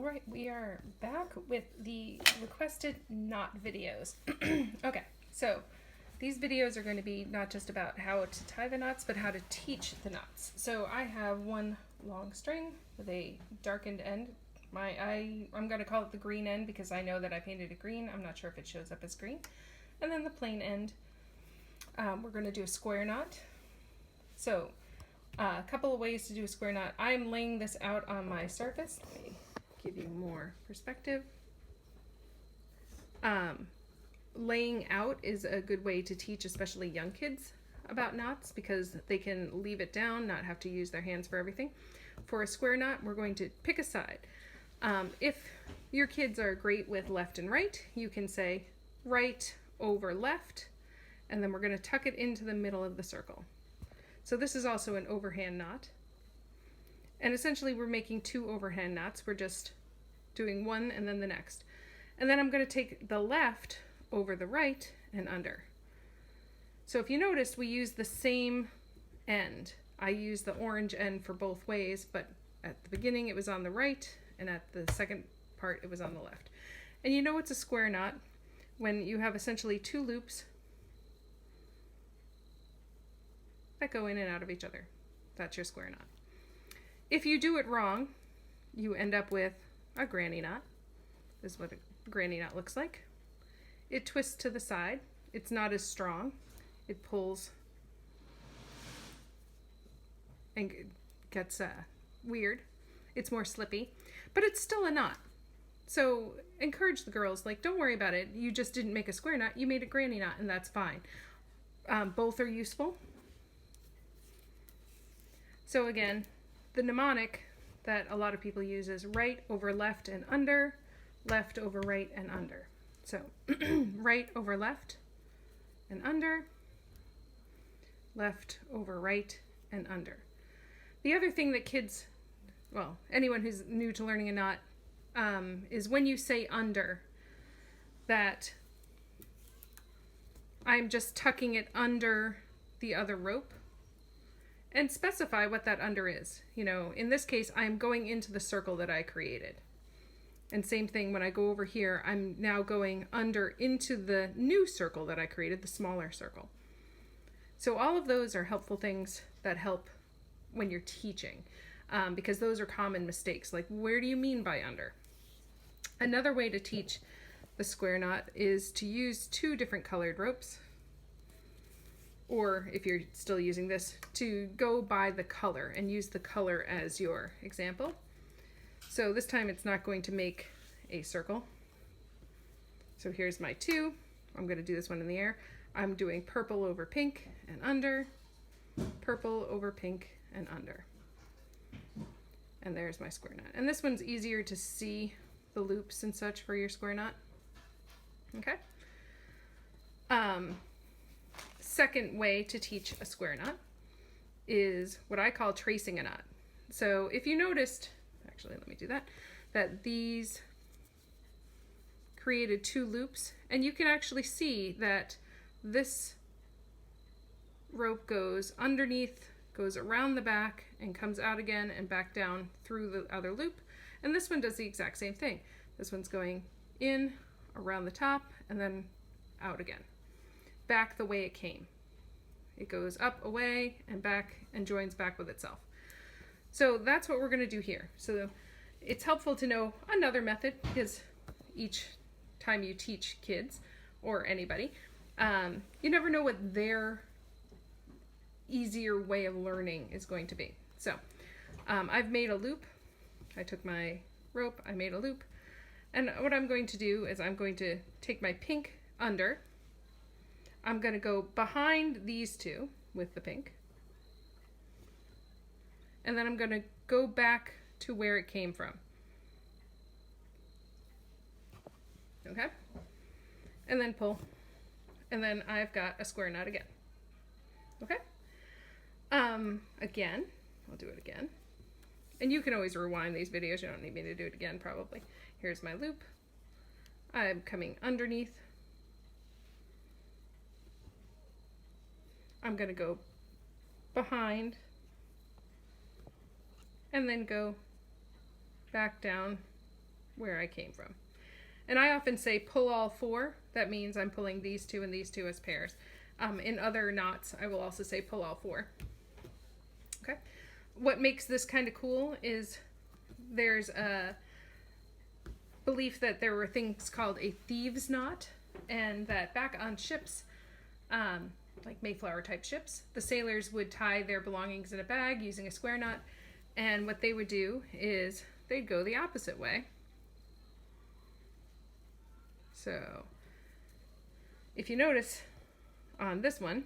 right, we are back with the requested knot videos. Okay, so these videos are going to be not just about how to tie the knots, but how to teach the knots. So I have one long string with a darkened end. I'm going to call it the green end because I know that I painted it green. I'm not sure if it shows up as green. And then the plain end. We're going to do a square knot. So a couple of ways to do a square knot. I'm laying this out on my surface. Let me give you more perspective. Laying out is a good way to teach especially young kids about knots because they can leave it down, not have to use their hands for everything. For a square knot, we're going to pick a side. If your kids are great with left and right, you can say right over left, and then we're going to tuck it into the middle of the circle. So this is also an overhand knot. And essentially we're making two overhand knots. We're just doing one and then the next. And then I'm going to take the left over the right and under. So if you noticed, we use the same end. I use the orange end for both ways, but at the beginning it was on the right, and at the second part it was on the left. And you know it's a square knot when you have essentially two loops that go in and out of each other. That's your square knot. If you do it wrong, you end up with a granny knot. This is what a granny knot looks like. It twists to the side. It's not as strong. It pulls and gets weird. It's more slippy, but it's still a knot. So encourage the girls, like, don't worry about it. You just didn't make a square knot. You made a granny knot, and that's fine. Both are useful. So again, the mnemonic that a lot of people use is right over left and under, left over right and under. So right over left and under, left over right and under. The other thing that kids, well, anyone who's new to learning a knot, is when you say under, that I'm just tucking it under the other rope. And specify what that under is. You know, in this case, I'm going into the circle that I created. And same thing when I go over here, I'm now going under into the new circle that I created, the smaller circle. So all of those are helpful things that help when you're teaching, because those are common mistakes. Like, where do you mean by under? Another way to teach the square knot is to use two different colored ropes. Or if you're still using this, to go by the color and use the color as your example. So this time it's not going to make a circle. So here's my two. I'm going to do this one in the air. I'm doing purple over pink and under, purple over pink and under. And there's my square knot. And this one's easier to see the loops and such for your square knot. Okay. Second way to teach a square knot is what I call tracing a knot. So if you noticed, actually let me do that, that these created two loops, and you can actually see that this rope goes underneath, goes around the back, and comes out again and back down through the other loop. And this one does the exact same thing. This one's going in, around the top, and then out again. Back the way it came. It goes up, away, and back, and joins back with itself. So that's what we're going to do here. So it's helpful to know another method, because each time you teach kids, or anybody, you never know what their easier way of learning is going to be. So I've made a loop. I took my rope, I made a loop, and what I'm going to do is I'm going to take my pink under. I'm going to go behind these two with the pink. And then I'm going to go back to where it came from. Okay? And then pull. And then I've got a square knot again. Okay? Again, I'll do it again. And you can always rewind these videos. You don't need me to do it again, probably. Here's my loop. I'm coming underneath. I'm going to go behind and then go back down where I came from. And I often say pull all four. That means I'm pulling these two and these two as pairs. In other knots, I will also say pull all four. Okay. What makes this kind of cool is there's a belief that there were things called a thieves' knot, and that back on ships, like Mayflower type ships, the sailors would tie their belongings in a bag using a square knot, and what they would do is they'd go the opposite way. So if you notice on this one,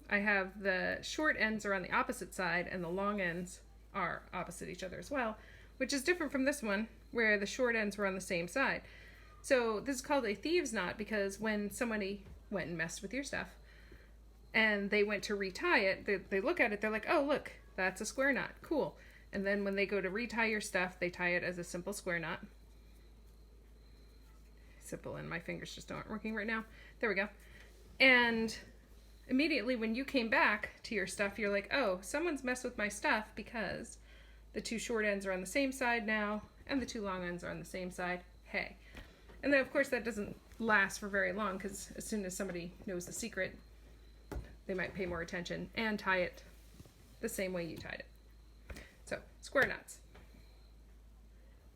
I have the short ends are on the opposite side and the long ends are opposite each other as well, which is different from this one where the short ends were on the same side. So this is called a thieves' knot because when somebody went and messed with your stuff and they went to retie it, they look at it, they're like, oh, look, that's a square knot. Cool. And then when they go to retie your stuff, they tie it as a simple square knot. Simple, and my fingers just aren't working right now. There we go. And immediately when you came back to your stuff, you're like, oh, someone's messed with my stuff because the two short ends are on the same side now and the two long ends are on the same side. Hey. And then, of course, that doesn't last for very long because as soon as somebody knows the secret, they might pay more attention and tie it the same way you tied it. So, square knots.